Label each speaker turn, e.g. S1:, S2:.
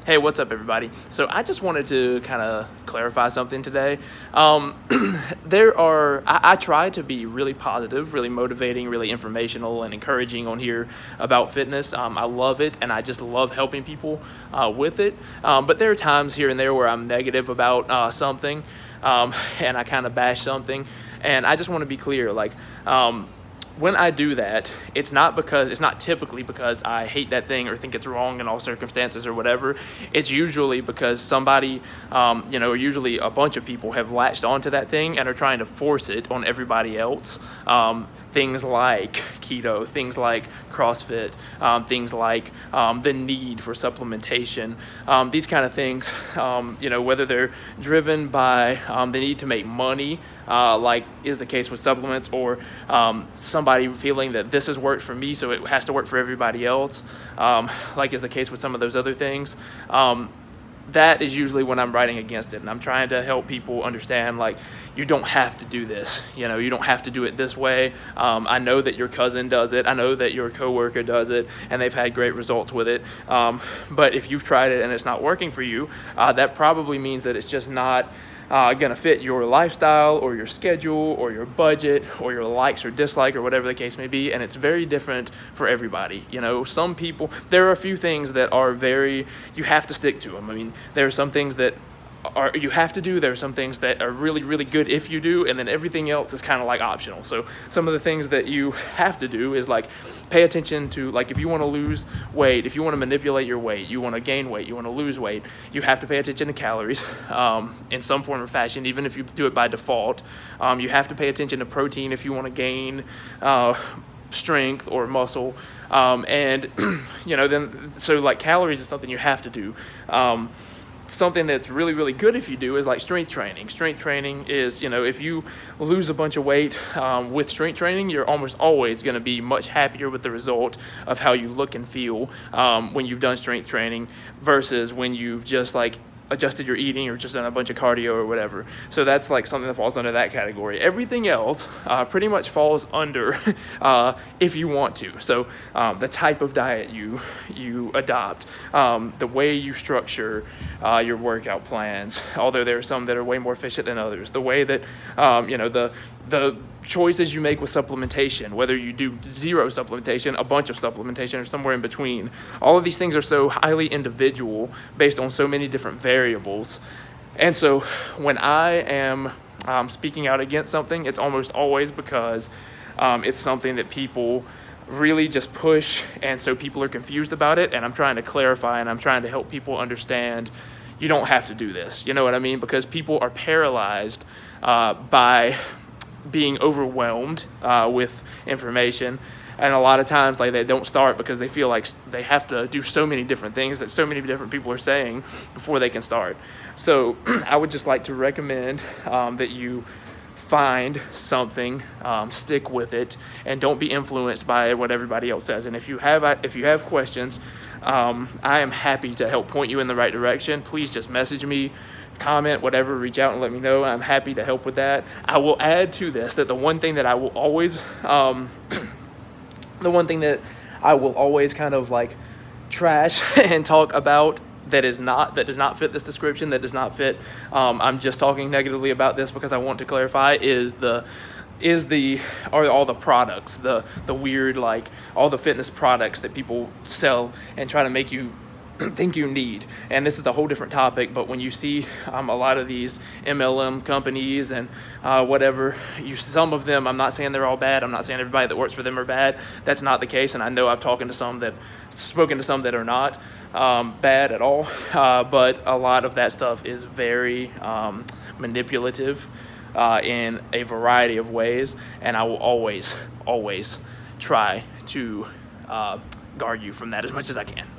S1: Hey, what's up, everybody? So I just wanted to kind of clarify something today. I try to be really positive, really motivating, really informational, and encouraging on here about fitness. I love it, and I just love helping people with it. But there are times here and there where I'm negative about something, and I kind of bash something. And I just want to be clear, when I do that, it's not typically because I hate that thing or think it's wrong in all circumstances or whatever. It's usually because somebody, usually a bunch of people have latched onto that thing and are trying to force it on everybody else. Things like keto, things like CrossFit, things like the need for supplementation, these kind of things, whether they're driven by the need to make money, like is the case with supplements, or somebody feeling that this has worked for me, so it has to work for everybody else, like is the case with some of those other things. That is usually when I'm writing against it, and I'm trying to help people understand, you don't have to do this. You don't have to do it this way. I know that your cousin does it. I know that your coworker does it, and they've had great results with it. But if you've tried it and it's not working for you, that probably means that it's just not going to fit your lifestyle or your schedule or your budget or your likes or dislike or whatever the case may be, and it's very different for everybody. Some people, there are a few things that are you have to stick to them. I mean, there are some things that you have to do. There are some things that are really, really good if you do, and then everything else is kind of optional. So some of the things that you have to do is pay attention to, if you want to lose weight, if you want to manipulate your weight, you want to gain weight, you want to lose weight, you have to pay attention to calories in some form or fashion, even if you do it by default. You have to pay attention to protein if you want to gain strength or muscle, and calories is something you have to do. Something that's really, really good if you do is strength training. Strength training is, if you lose a bunch of weight with strength training, you're almost always going to be much happier with the result of how you look and feel when you've done strength training versus when you've just adjusted your eating or just done a bunch of cardio or whatever. So that's something that falls under that category. Everything else pretty much falls under if you want to. So the type of diet you adopt, the way you structure your workout plans, although there are some that are way more efficient than others, the way that the choices you make with supplementation, whether you do zero supplementation, a bunch of supplementation, or somewhere in between. All of these things are so highly individual based on so many different variables. And so when I am speaking out against something, it's almost always because it's something that people really just push, and so people are confused about it, and I'm trying to clarify, and I'm trying to help people understand you don't have to do this. You know what I mean? Because people are paralyzed by being overwhelmed with information, and a lot of times they don't start because they feel like they have to do so many different things that so many different people are saying before they can start. So I would just like to recommend that you find something, stick with it, and don't be influenced by what everybody else says. And if you have questions, I am happy to help point you in the right direction. Please just message me, comment, whatever, reach out and let me know. I'm happy to help with that. I will add to this that the one thing that I will always kind of trash and talk about that does not fit this description, that does not fit, I'm just talking negatively about this because I want to clarify, are all the products, the weird, all the fitness products that people sell and try to make you think you need. And this is a whole different topic, but when you see a lot of these MLM companies and whatever, some of them, I'm not saying they're all bad, I'm not saying everybody that works for them are bad, that's not the case, and I know I've spoken to some that are not bad at all, but a lot of that stuff is very manipulative in a variety of ways, and I will always try to guard you from that as much as I can.